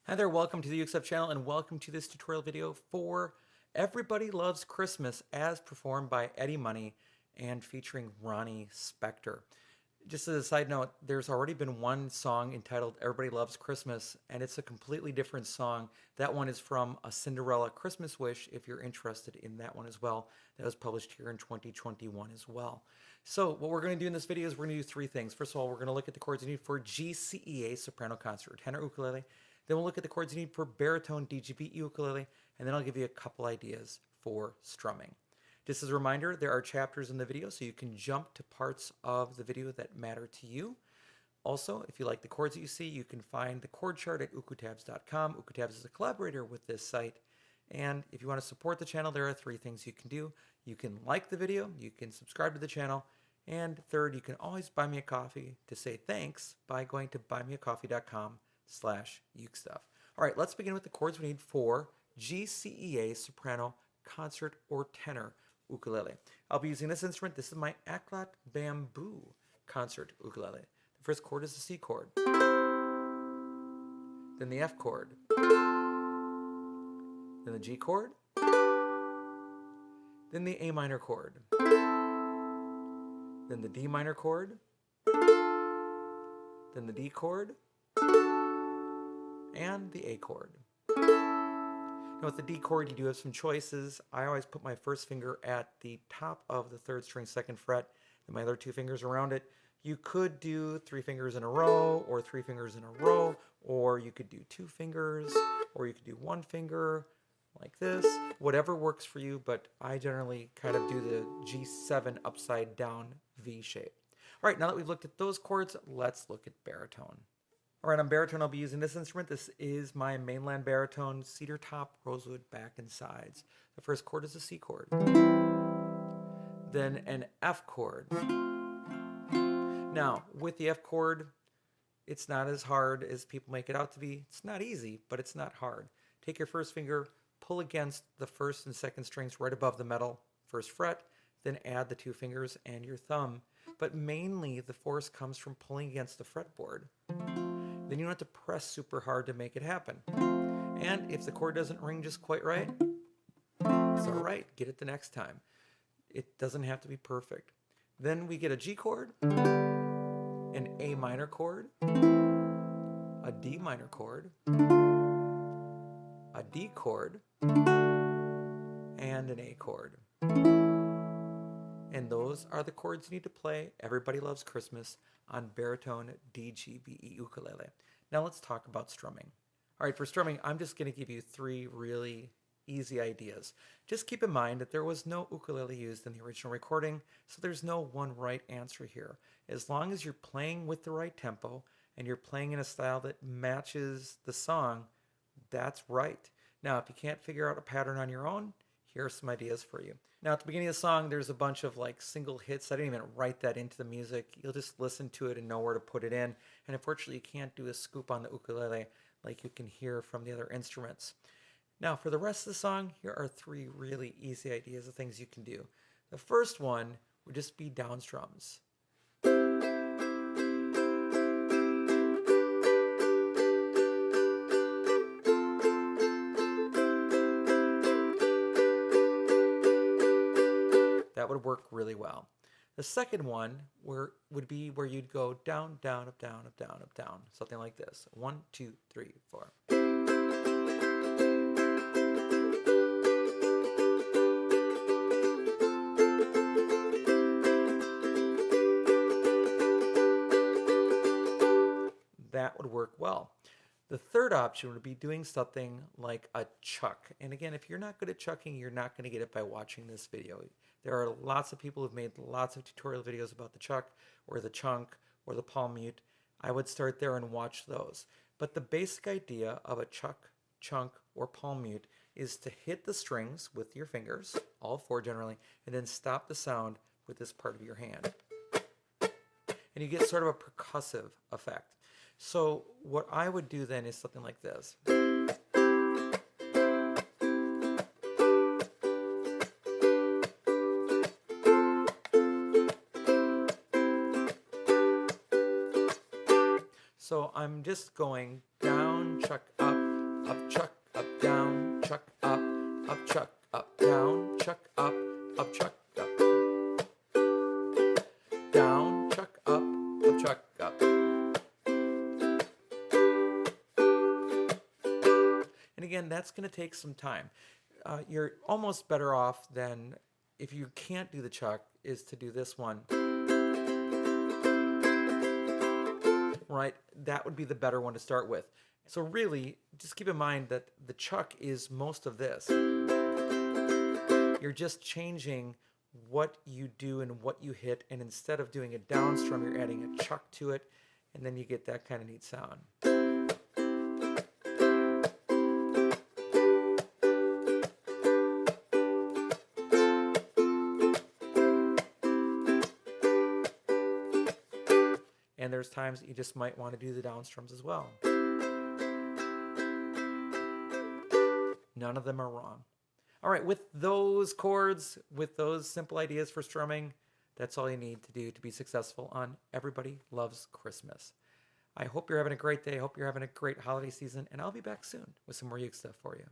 Hi there, welcome to the ukestuff channel and welcome to this tutorial video for Everybody Loves Christmas as performed by Eddie Money and featuring Ronnie Spector. Just as a side note, there's already been one song entitled Everybody Loves Christmas and it's a completely different song. That one is from A Cinderella Christmas Wish if you're interested in that one as well. That was published here in 2021 as well. So what we're going to do in this video is we're going to do three things. First of all, we're going to look at the chords you need for GCEA soprano concert or tenor ukulele. Then we'll look at the chords you need for baritone DGBE ukulele, and then I'll give you a couple ideas for strumming. Just as a reminder, there are chapters in the video, so you can jump to parts of the video that matter to you. Also, if you like the chords that you see, you can find the chord chart at ukestuff.info. Ukestuff is a collaborator with this site. And if you want to support the channel, there are three things you can do. You can like the video, you can subscribe to the channel, and third, you can always buy me a coffee to say thanks by going to buymeacoffee.com/ukestuff. All right, let's begin with the chords we need for GCEA soprano concert or tenor ukulele. I'll be using this instrument. This is my Aklat Bamboo concert ukulele. The first chord is the C chord, then the F chord, then the G chord, then the A minor chord, then the D minor chord, then the D chord, and the A chord. Now with the D chord, you do have some choices. I always put my first finger at the top of the third string, second fret, and my other two fingers around it. You could do three fingers in a row, or three fingers in a row, or you could do two fingers, or you could do one finger, like this. Whatever works for you, but I generally kind of do the G7 upside down V shape. All right, now that we've looked at those chords, let's look at baritone. All right, on baritone, I'll be using this instrument. This is my mainland baritone, cedar top, rosewood back and sides. The first chord is a C chord, then an F chord. Now, with the F chord, it's not as hard as people make it out to be. It's not easy, but it's not hard. Take your first finger, pull against the first and second strings right above the metal, first fret, then add the two fingers and your thumb. But mainly the force comes from pulling against the fretboard. Then you don't have to press super hard to make it happen. And if the chord doesn't ring just quite right, it's all right. Get it the next time. It doesn't have to be perfect. Then we get a G chord, an A minor chord, a D minor chord, a D chord, and an A chord. And those are the chords you need to play Everybody Loves Christmas on baritone DGBE ukulele. Now let's talk about strumming. All right, for strumming, I'm just going to give you three really easy ideas. Just keep in mind that there was no ukulele used in the original recording, so there's no one right answer here. As long as you're playing with the right tempo and you're playing in a style that matches the song, that's right. Now, if you can't figure out a pattern on your own, here are some ideas for you. Now, at the beginning of the song, there's a bunch of like single hits. I didn't even write that into the music. You'll just listen to it and know where to put it in. And unfortunately, you can't do a scoop on the ukulele like you can hear from the other instruments. Now, for the rest of the song, here are three really easy ideas of things you can do. The first one would just be down strums. That would work really well. The second one would be where you'd go down, down, up, down, up, down, up, down. Something like this. 1, 2, 3, 4. That would work well. The third option would be doing something like a chuck. And again, if you're not good at chucking, you're not going to get it by watching this video. There are lots of people who've made lots of tutorial videos about the chuck or the chunk or the palm mute. I would start there and watch those. But the basic idea of a chuck, chunk, or palm mute is to hit the strings with your fingers, all four generally, and then stop the sound with this part of your hand. And you get sort of a percussive effect. So what I would do then is something like this. So I'm just going down, chuck, up, up, chuck, up, down, chuck, up, chuck, up, down, chuck, up, chuck, up, down, chuck, up, chuck, up. And again, that's going to take some time. You're almost better off than, if you can't do the chuck, is to do this one. Right? That would be the better one to start with. So really, just keep in mind that the chuck is most of this. You're just changing what you do and what you hit, and instead of doing a down strum, you're adding a chuck to it, and then you get that kind of neat sound. And there's times that you just might want to do the down strums as well. None of them are wrong. All right, with those chords, with those simple ideas for strumming, that's all you need to do to be successful on Everybody Loves Christmas. I hope you're having a great day. I hope you're having a great holiday season, and I'll be back soon with some more uke stuff for you.